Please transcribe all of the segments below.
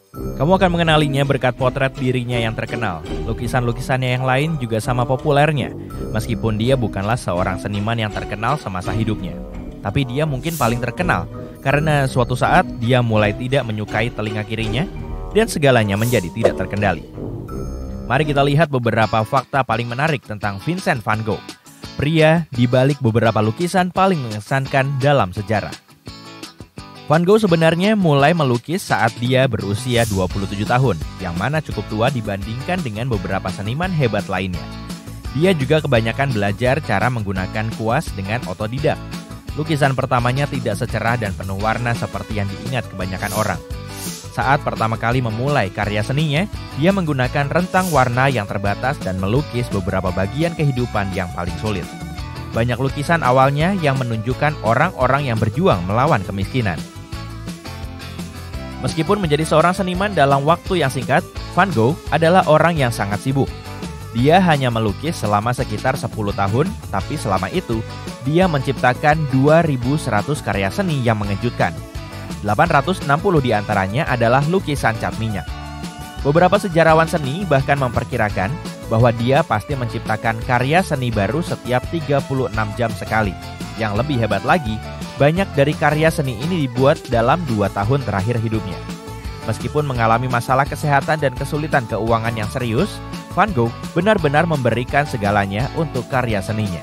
Kamu akan mengenalinya berkat potret dirinya yang terkenal. Lukisan-lukisannya yang lain juga sama populernya, meskipun dia bukanlah seorang seniman yang terkenal semasa hidupnya. Tapi dia mungkin paling terkenal karena suatu saat dia mulai tidak menyukai telinga kirinya dan segalanya menjadi tidak terkendali. Mari kita lihat beberapa fakta paling menarik tentang Vincent van Gogh, pria di balik beberapa lukisan paling mengesankan dalam sejarah. Van Gogh sebenarnya mulai melukis saat dia berusia 27 tahun, yang mana cukup tua dibandingkan dengan beberapa seniman hebat lainnya. Dia juga kebanyakan belajar cara menggunakan kuas dengan otodidak. Lukisan pertamanya tidak secerah dan penuh warna seperti yang diingat kebanyakan orang. Saat pertama kali memulai karya seninya, dia menggunakan rentang warna yang terbatas dan melukis beberapa bagian kehidupan yang paling sulit. Banyak lukisan awalnya yang menunjukkan orang-orang yang berjuang melawan kemiskinan. Meskipun menjadi seorang seniman dalam waktu yang singkat, Van Gogh adalah orang yang sangat sibuk. Dia hanya melukis selama sekitar 10 tahun, tapi selama itu, dia menciptakan 2.100 karya seni yang mengejutkan. 860 diantaranya adalah lukisan cat minyak. Beberapa sejarawan seni bahkan memperkirakan bahwa dia pasti menciptakan karya seni baru setiap 36 jam sekali. Yang lebih hebat lagi, banyak dari karya seni ini dibuat dalam 2 tahun terakhir hidupnya. Meskipun mengalami masalah kesehatan dan kesulitan keuangan yang serius, Van Gogh benar-benar memberikan segalanya untuk karya seninya.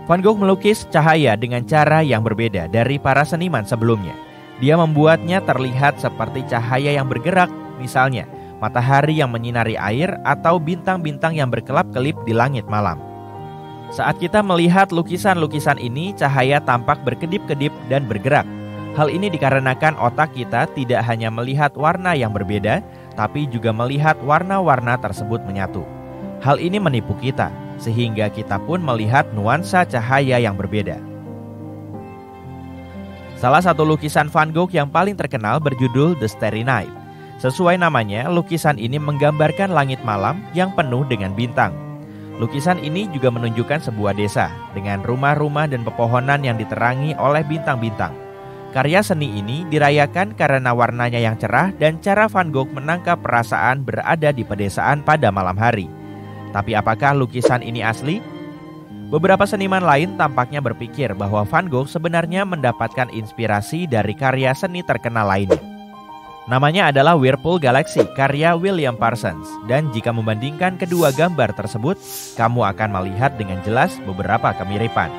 Van Gogh melukis cahaya dengan cara yang berbeda dari para seniman sebelumnya. Dia membuatnya terlihat seperti cahaya yang bergerak, misalnya matahari yang menyinari air atau bintang-bintang yang berkelap-kelip di langit malam. Saat kita melihat lukisan-lukisan ini, cahaya tampak berkedip-kedip dan bergerak. Hal ini dikarenakan otak kita tidak hanya melihat warna yang berbeda, tapi juga melihat warna-warna tersebut menyatu. Hal ini menipu kita, sehingga kita pun melihat nuansa cahaya yang berbeda. Salah satu lukisan Van Gogh yang paling terkenal berjudul The Starry Night. Sesuai namanya, lukisan ini menggambarkan langit malam yang penuh dengan bintang. Lukisan ini juga menunjukkan sebuah desa dengan rumah-rumah dan pepohonan yang diterangi oleh bintang-bintang. Karya seni ini dirayakan karena warnanya yang cerah dan cara Van Gogh menangkap perasaan berada di pedesaan pada malam hari. Tapi apakah lukisan ini asli? Beberapa seniman lain tampaknya berpikir bahwa Van Gogh sebenarnya mendapatkan inspirasi dari karya seni terkenal lainnya. Namanya adalah Whirlpool Galaxy, karya William Parsons. Dan jika membandingkan kedua gambar tersebut, kamu akan melihat dengan jelas beberapa kemiripan.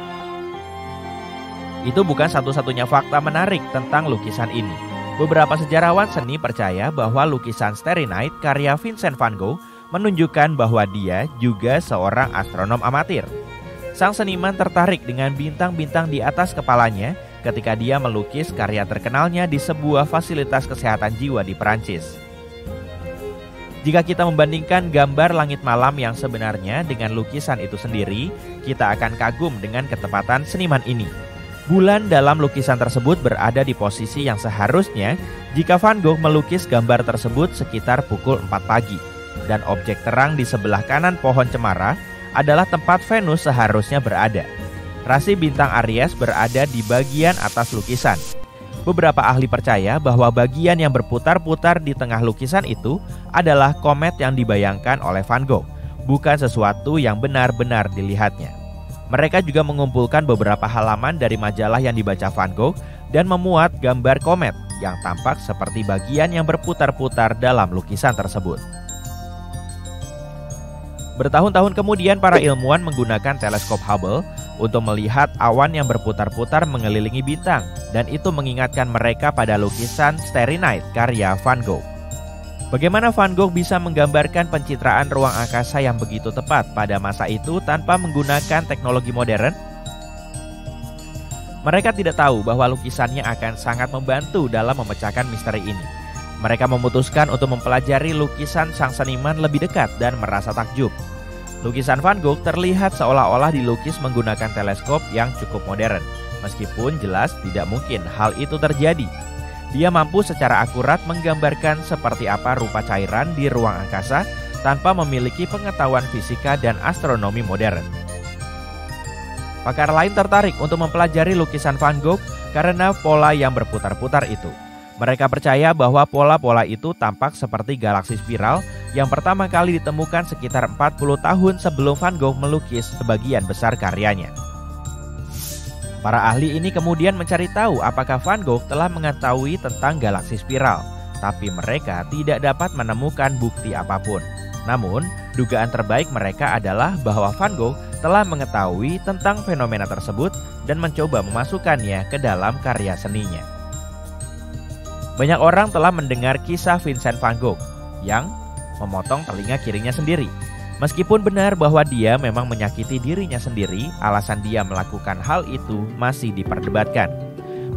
Itu bukan satu-satunya fakta menarik tentang lukisan ini. Beberapa sejarawan seni percaya bahwa lukisan Starry Night karya Vincent van Gogh menunjukkan bahwa dia juga seorang astronom amatir. Sang seniman tertarik dengan bintang-bintang di atas kepalanya ketika dia melukis karya terkenalnya di sebuah fasilitas kesehatan jiwa di Perancis. Jika kita membandingkan gambar langit malam yang sebenarnya dengan lukisan itu sendiri, kita akan kagum dengan ketepatan seniman ini. Bulan dalam lukisan tersebut berada di posisi yang seharusnya jika Van Gogh melukis gambar tersebut sekitar pukul 4 pagi. Dan objek terang di sebelah kanan pohon cemara adalah tempat Venus seharusnya berada. Rasi bintang Aries berada di bagian atas lukisan. Beberapa ahli percaya bahwa bagian yang berputar-putar di tengah lukisan itu adalah komet yang dibayangkan oleh Van Gogh, bukan sesuatu yang benar-benar dilihatnya. Mereka juga mengumpulkan beberapa halaman dari majalah yang dibaca Van Gogh dan memuat gambar komet yang tampak seperti bagian yang berputar-putar dalam lukisan tersebut. Bertahun-tahun kemudian para ilmuwan menggunakan teleskop Hubble untuk melihat awan yang berputar-putar mengelilingi bintang, dan itu mengingatkan mereka pada lukisan Starry Night karya Van Gogh. Bagaimana Van Gogh bisa menggambarkan pencitraan ruang angkasa yang begitu tepat pada masa itu tanpa menggunakan teknologi modern? Mereka tidak tahu bahwa lukisannya akan sangat membantu dalam memecahkan misteri ini. Mereka memutuskan untuk mempelajari lukisan sang seniman lebih dekat dan merasa takjub. Lukisan Van Gogh terlihat seolah-olah dilukis menggunakan teleskop yang cukup modern, meskipun jelas tidak mungkin hal itu terjadi. Dia mampu secara akurat menggambarkan seperti apa rupa cairan di ruang angkasa tanpa memiliki pengetahuan fisika dan astronomi modern. Pakar lain tertarik untuk mempelajari lukisan Van Gogh karena pola yang berputar-putar itu. Mereka percaya bahwa pola-pola itu tampak seperti galaksi spiral yang pertama kali ditemukan sekitar 40 tahun sebelum Van Gogh melukis sebagian besar karyanya. Para ahli ini kemudian mencari tahu apakah Van Gogh telah mengetahui tentang galaksi spiral, tapi mereka tidak dapat menemukan bukti apapun. Namun, dugaan terbaik mereka adalah bahwa Van Gogh telah mengetahui tentang fenomena tersebut dan mencoba memasukkannya ke dalam karya seninya. Banyak orang telah mendengar kisah Vincent van Gogh yang memotong telinga kirinya sendiri. Meskipun benar bahwa dia memang menyakiti dirinya sendiri, alasan dia melakukan hal itu masih diperdebatkan.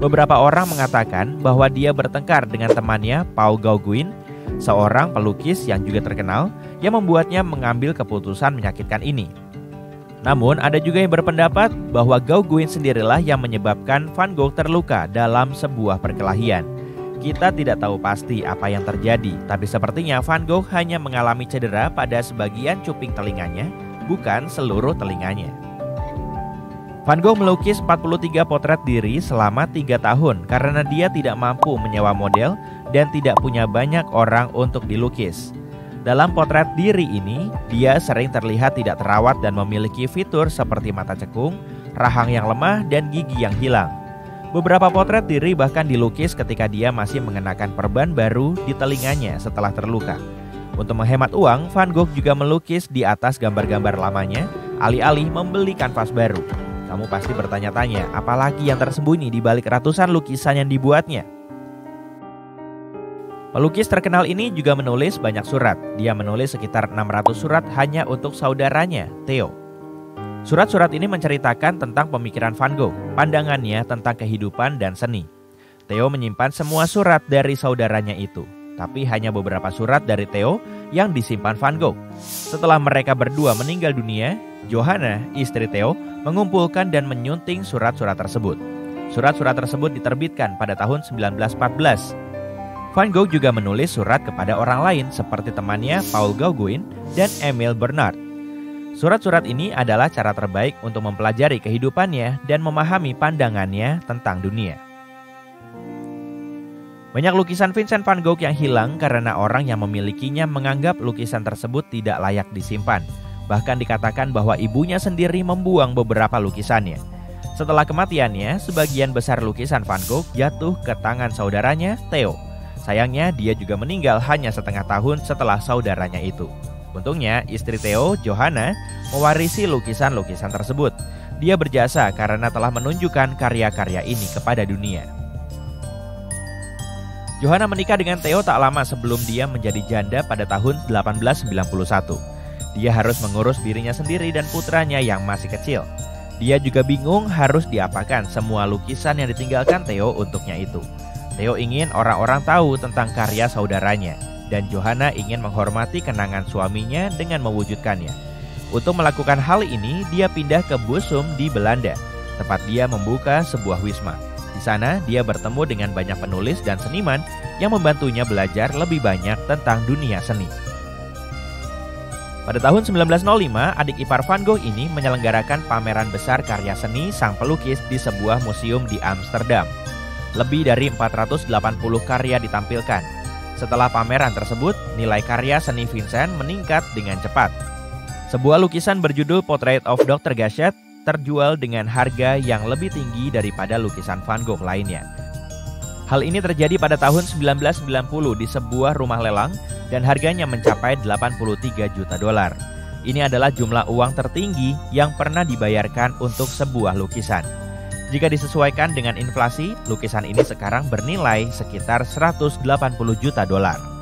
Beberapa orang mengatakan bahwa dia bertengkar dengan temannya Paul Gauguin, seorang pelukis yang juga terkenal, yang membuatnya mengambil keputusan menyakitkan ini. Namun ada juga yang berpendapat bahwa Gauguin sendirilah yang menyebabkan Van Gogh terluka dalam sebuah perkelahian. Kita tidak tahu pasti apa yang terjadi, tapi sepertinya Van Gogh hanya mengalami cedera pada sebagian cuping telinganya, bukan seluruh telinganya. Van Gogh melukis 43 potret diri selama 3 tahun karena dia tidak mampu menyewa model dan tidak punya banyak orang untuk dilukis. Dalam potret diri ini, dia sering terlihat tidak terawat dan memiliki fitur seperti mata cekung, rahang yang lemah, dan gigi yang hilang. Beberapa potret diri bahkan dilukis ketika dia masih mengenakan perban baru di telinganya setelah terluka. Untuk menghemat uang, Van Gogh juga melukis di atas gambar-gambar lamanya, alih-alih membeli kanvas baru. Kamu pasti bertanya-tanya, apalagi yang tersembunyi di balik ratusan lukisan yang dibuatnya? Pelukis terkenal ini juga menulis banyak surat. Dia menulis sekitar 600 surat hanya untuk saudaranya, Theo. Surat-surat ini menceritakan tentang pemikiran Van Gogh, pandangannya tentang kehidupan dan seni. Theo menyimpan semua surat dari saudaranya itu, tapi hanya beberapa surat dari Theo yang disimpan Van Gogh. Setelah mereka berdua meninggal dunia, Johanna, istri Theo, mengumpulkan dan menyunting surat-surat tersebut. Surat-surat tersebut diterbitkan pada tahun 1914. Van Gogh juga menulis surat kepada orang lain seperti temannya Paul Gauguin dan Emile Bernard. Surat-surat ini adalah cara terbaik untuk mempelajari kehidupannya dan memahami pandangannya tentang dunia. Banyak lukisan Vincent van Gogh yang hilang karena orang yang memilikinya menganggap lukisan tersebut tidak layak disimpan. Bahkan dikatakan bahwa ibunya sendiri membuang beberapa lukisannya. Setelah kematiannya, sebagian besar lukisan Van Gogh jatuh ke tangan saudaranya, Theo. Sayangnya, dia juga meninggal hanya setengah tahun setelah saudaranya itu. Untungnya, istri Theo, Johanna, mewarisi lukisan-lukisan tersebut. Dia berjasa karena telah menunjukkan karya-karya ini kepada dunia. Johanna menikah dengan Theo tak lama sebelum dia menjadi janda pada tahun 1891. Dia harus mengurus dirinya sendiri dan putranya yang masih kecil. Dia juga bingung harus diapakan semua lukisan yang ditinggalkan Theo untuknya itu. Theo ingin orang-orang tahu tentang karya saudaranya, dan Johanna ingin menghormati kenangan suaminya dengan mewujudkannya. Untuk melakukan hal ini, dia pindah ke Bussum di Belanda, tempat dia membuka sebuah wisma. Di sana, dia bertemu dengan banyak penulis dan seniman yang membantunya belajar lebih banyak tentang dunia seni. Pada tahun 1905, adik ipar Van Gogh ini menyelenggarakan pameran besar karya seni sang pelukis di sebuah museum di Amsterdam. Lebih dari 480 karya ditampilkan. Setelah pameran tersebut, nilai karya seni Vincent meningkat dengan cepat. Sebuah lukisan berjudul Portrait of Dr. Gachet terjual dengan harga yang lebih tinggi daripada lukisan Van Gogh lainnya. Hal ini terjadi pada tahun 1990 di sebuah rumah lelang dan harganya mencapai 83 juta dolar. Ini adalah jumlah uang tertinggi yang pernah dibayarkan untuk sebuah lukisan. Jika disesuaikan dengan inflasi, lukisan ini sekarang bernilai sekitar 180 juta dolar.